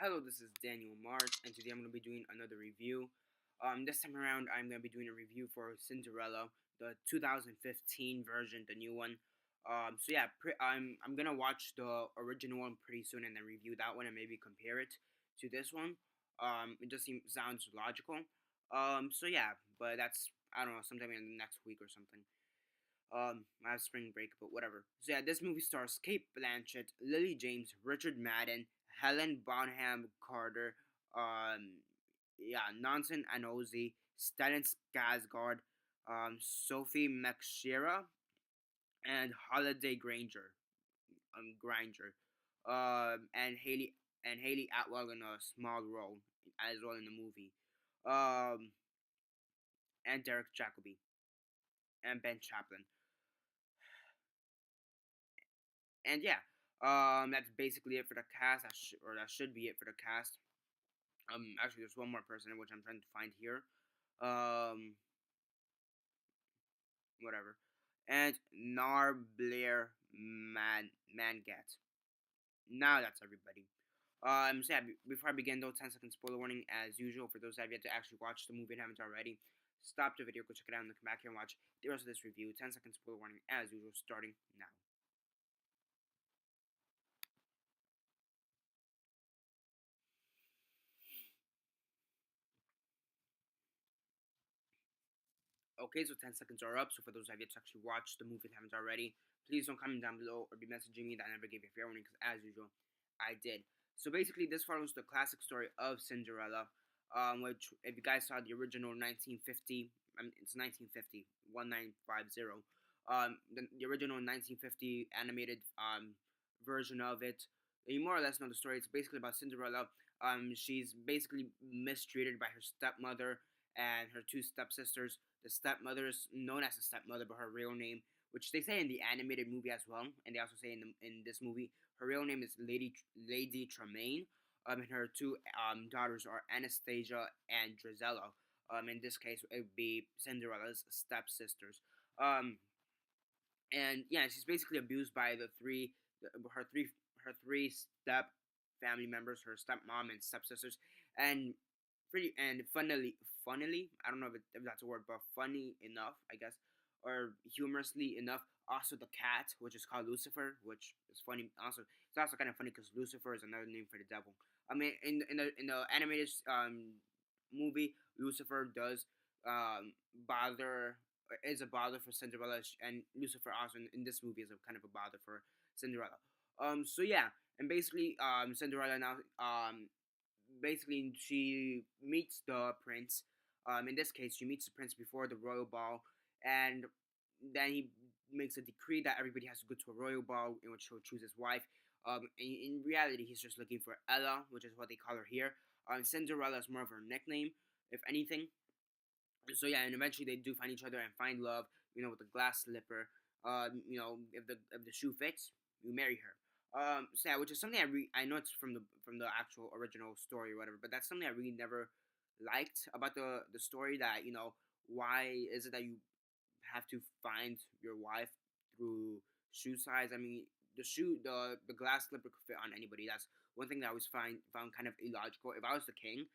Hello, this is Daniel Mart, and today I'm going to be doing another review. This time around, I'm going to be doing a review for Cinderella, the 2015 version, the new one. I'm gonna watch the original one pretty soon and then review that one and maybe compare it to this one. It just sounds logical. But that's I don't know, sometime in the next week or something. I have spring break, but whatever. So yeah, this movie stars Kate Blanchett, Lily James, Richard Madden, Helen Bonham Carter, Nansen Anozi, Stellan Skarsgård, Sophie McShera, and Holiday Granger, and Haley Atwell in a small role as well in the movie, um, and Derek Jacobi and Ben Chaplin. And yeah, that's basically it for the cast. That should be it for the cast. Actually, there's one more person which I'm trying to find here. Um, Whatever. And Nar Blair Mangat. Now that's everybody. Before I begin though, 10-second spoiler warning as usual for those that have yet to actually watch the movie and haven't already. Stop the video, go check it out, and then come back here and watch the rest of this review. 10-second spoiler warning as usual, starting now. Okay, so 10 seconds are up. So for those that have yet to actually watch the movie and haven't already, please don't comment down below or be messaging me that I never gave you a fair warning because as usual, I did. So basically, this follows the classic story of Cinderella, which if you guys saw the original 1950, it's 1950, 1950, the original 1950 animated version of it, you more or less know the story. It's basically about Cinderella. She's basically mistreated by her stepmother and her two stepsisters. The stepmother is known as the stepmother, but her real name, which they say in the animated movie as well, and they also say in this movie, her real name is Lady Tremaine. And her two daughters are Anastasia and Drizella. In this case, it would be Cinderella's stepsisters. Um, and yeah, she's basically abused by her three, her three step family members, her stepmom and stepsisters, and funnily, I don't know if that's a word, but funny enough, I guess, or humorously enough, also the cat, which is called Lucifer, which is funny. Also, it's also kind of funny because Lucifer is another name for the devil. I mean, in the animated movie, Lucifer does bother is a bother for Cinderella, and Lucifer also in this movie is a kind of a bother for Cinderella. So yeah, and basically, Cinderella now basically she meets the prince. In this case, she meets the prince before the royal ball, and then he makes a decree that everybody has to go to a royal ball in which he'll choose his wife. In reality, he's just looking for Ella, which is what they call her here. Cinderella is more of her nickname, if anything. So yeah, and eventually they do find each other and find love. With the glass slipper. If the shoe fits, you marry her. So yeah, which is something I know it's from the actual original story or whatever, but that's something I really never liked about the story. That why is it that you have to find your wife through shoe size? I mean, the glass slipper could fit on anybody. That's one thing that I always found kind of illogical. If I was the king,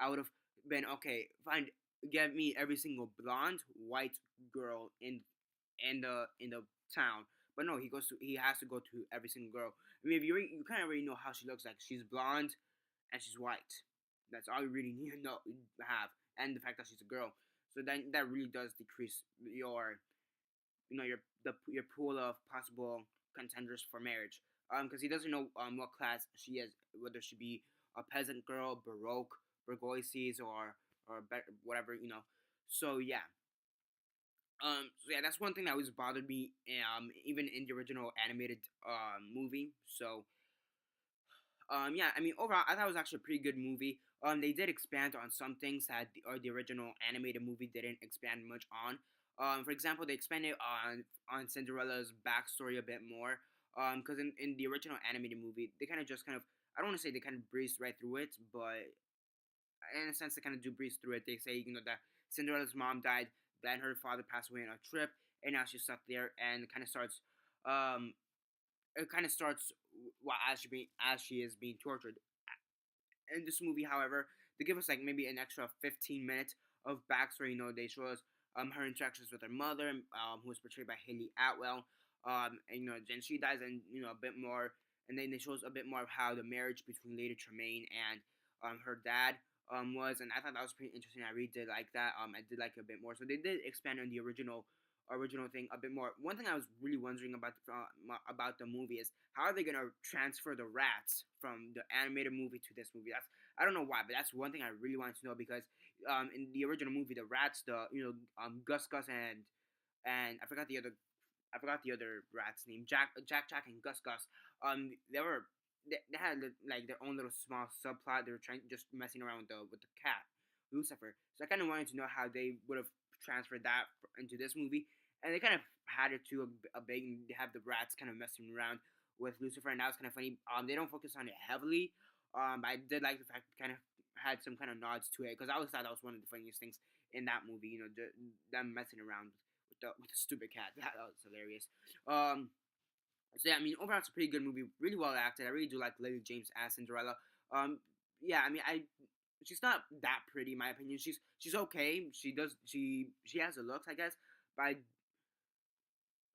I would have been okay. Find Get me every single blonde white girl in the town. But no, he has to go to every single girl. I mean, if you kind of already know how she looks like. She's blonde and she's white. That's all you really need to have, and the fact that she's a girl. So then that really does decrease your pool of possible contenders for marriage. Because he doesn't know what class she is, whether she be a peasant girl, baroque, bourgeoisie, or whatever. So yeah. So yeah, that's one thing that always bothered me. Even in the original animated movie. So yeah, I mean, overall, I thought it was actually a pretty good movie. They did expand on some things that the original animated movie didn't expand much on. For example, they expanded on Cinderella's backstory a bit more. Because in the original animated movie, they kind of I don't want to say they kind of breezed right through it, but in a sense they kind of do breeze through it. They say that Cinderella's mom died, then her father passed away on a trip, and now she's stuck there, and um, it kind of starts while as she is being tortured. in this movie, however, they give us like maybe an extra 15 minutes of backstory. They show us her interactions with her mother, who was portrayed by Haley Atwell. And then she dies, and a bit more, and then it shows a bit more of how the marriage between Lady Tremaine and her dad was, and I thought that was pretty interesting. I really did like that. I did like it a bit more. So they did expand on the original thing a bit more. One thing I was really wondering about the movie is how are they gonna transfer the rats from the animated movie to this movie? I don't know why, but that's one thing I really wanted to know because in the original movie the rats, Gus Gus and I forgot the other rat's name. Jack, and Gus Gus. They had like their own little small subplot. They were trying just messing around with the cat, Lucifer. So I kind of wanted to know how they would have transferred that into this movie, and they kind of had it to a big. They have the rats kind of messing around with Lucifer, and that was kind of funny. They don't focus on it heavily. But I did like the fact it kind of had some kind of nods to it because I always thought that was one of the funniest things in that movie. Them messing around with the stupid cat. That was hilarious. So yeah, I mean, overall it's a pretty good movie. Really well acted. I really do like Lily James as Cinderella. Yeah, I mean, she's not that pretty in my opinion. She's okay. She has the looks, I guess, but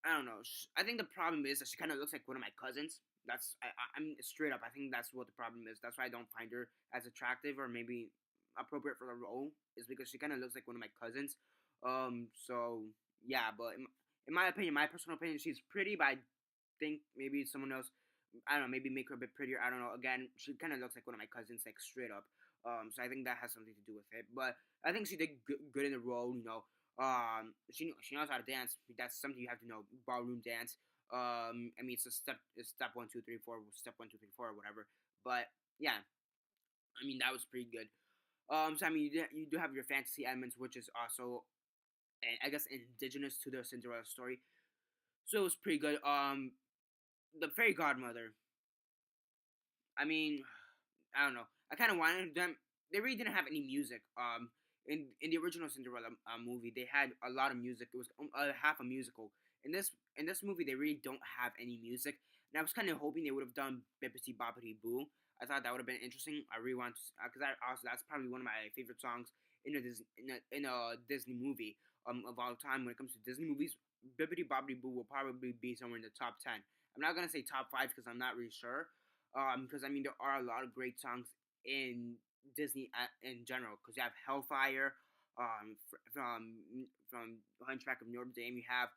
I don't know. I think the problem is that she kind of looks like one of my cousins. I'm straight up. I think that's what the problem is. That's why I don't find her as attractive or maybe appropriate for the role. Is because she kind of looks like one of my cousins. So yeah, but in my opinion, my personal opinion, she's pretty. But I think maybe someone else, I don't know, maybe make her a bit prettier. I don't know. Again, she kind of looks like one of my cousins, like straight up. So I think that has something to do with it. But I think she did good in the role. She knows how to dance. That's something you have to know. Ballroom dance. I mean, it's step 1, 2, 3, 4, step 1, 2, 3, 4, or whatever. But yeah, I mean that was pretty good. So I mean, you do have your fantasy elements, which is also, I guess, indigenous to the Cinderella story. So it was pretty good. The fairy godmother. I mean, I don't know. I kind of wanted them. They really didn't have any music. In the original Cinderella movie, they had a lot of music. It was half a musical. In this movie, they really don't have any music. And I was kind of hoping they would have done Bippity Boppity Boo. I thought that would have been interesting. I really want to, because I also that's probably one of my favorite songs in a Disney movie of all time. When it comes to Disney movies, Bippity Boppity Boo will probably be somewhere in the top 10. I'm not gonna say top 5 because I'm not really sure. Because I mean there are a lot of great songs in Disney in general. Because you have Hellfire, from Hunchback of Notre Dame. You have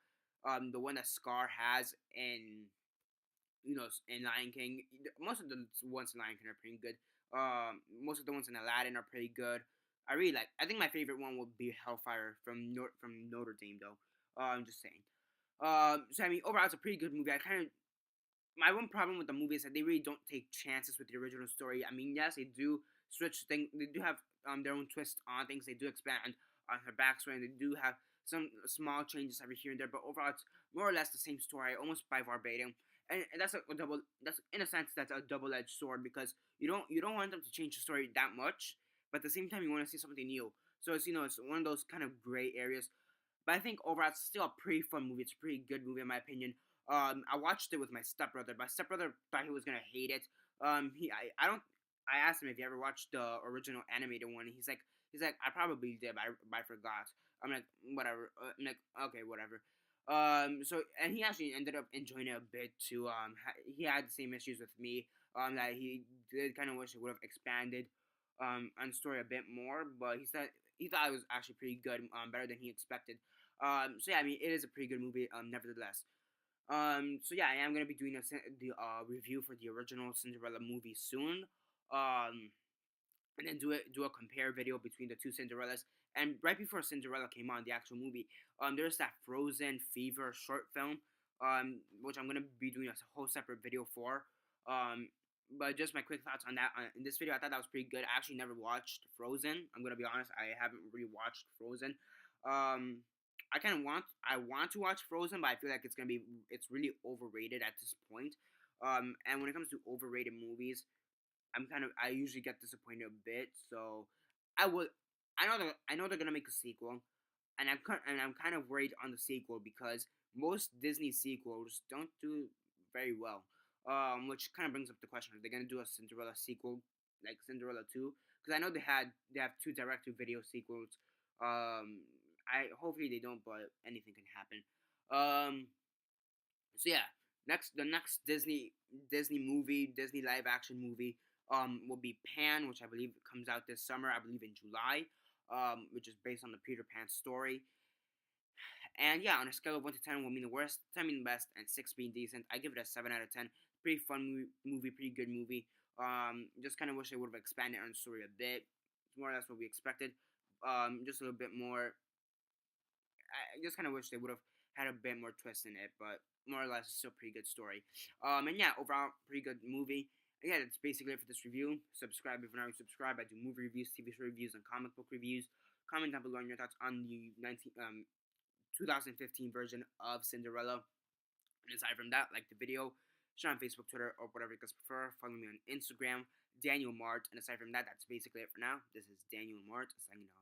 the one that Scar has in Lion King. Most of the ones in Lion King are pretty good. Most of the ones in Aladdin are pretty good. I think my favorite one would be Hellfire from Notre Dame though. I'm just saying. So I mean, overall, it's a pretty good movie. My one problem with the movie is that they really don't take chances with the original story. I mean, yes, they do switch things. They do have their own twist on things. They do expand on her backstory, and they do have some small changes every here and there. But overall, it's more or less the same story, almost by verbatim. And that's a double. That's in a sense that's a double-edged sword because you don't want them to change the story that much, but at the same time you want to see something new. So it's one of those kind of gray areas. But I think overall it's still a pretty fun movie. It's a pretty good movie in my opinion. I watched it with my stepbrother. My stepbrother thought he was gonna hate it. I don't. I asked him if he ever watched the original animated one. He's like I probably did, but I forgot. I'm like whatever. I'm like okay, whatever. So and he actually ended up enjoying it a bit too. He had the same issues with me. That he did kind of wish it would have expanded on the story a bit more, but he thought it was actually pretty good. Better than he expected. So yeah, I mean it is a pretty good movie. Nevertheless. So yeah, I am gonna be doing the review for the original Cinderella movie soon. Um, and then do a compare video between the two Cinderellas. And right before Cinderella came on, the actual movie, there's that Frozen Fever short film, which I'm gonna be doing a whole separate video for. Um, but just my quick thoughts on that. In this video, I thought that was pretty good. I actually never watched Frozen. I'm gonna be honest, I haven't really watched Frozen. Um, I want to watch Frozen, but I feel like it's really overrated at this point. And when it comes to overrated movies, I usually get disappointed a bit. So I would I know they're gonna make a sequel, and I'm kind of worried on the sequel because most Disney sequels don't do very well. Which kind of brings up the question: are they gonna do a Cinderella sequel? like Cinderella 2, because I know they have two direct to video sequels. I hopefully they don't, but anything can happen. So yeah, the next Disney live action movie will be Pan, which I believe comes out this summer. I believe in July. Which is based on the Peter Pan story. And yeah, on a scale of 1 to 10, 1 being the worst, 10 being the best, and 6 being decent, I give it a 7 out of 10. Pretty fun movie, pretty good movie. Just kind of wish they would have expanded on the story a bit. It's more or less what we expected. Just a little bit more. I just kind of wish they would have had a bit more twist in it, but more or less, it's still a pretty good story. And yeah, overall, pretty good movie. And yeah, that's basically it for this review. Subscribe if you're not already subscribed. I do movie reviews, TV show reviews, and comic book reviews. Comment down below on your thoughts on the 2015 version of Cinderella. And aside from that, like the video, share on Facebook, Twitter, or whatever you guys prefer. Follow me on Instagram, Daniel Mart. And aside from that, that's basically it for now. This is Daniel Mart signing off.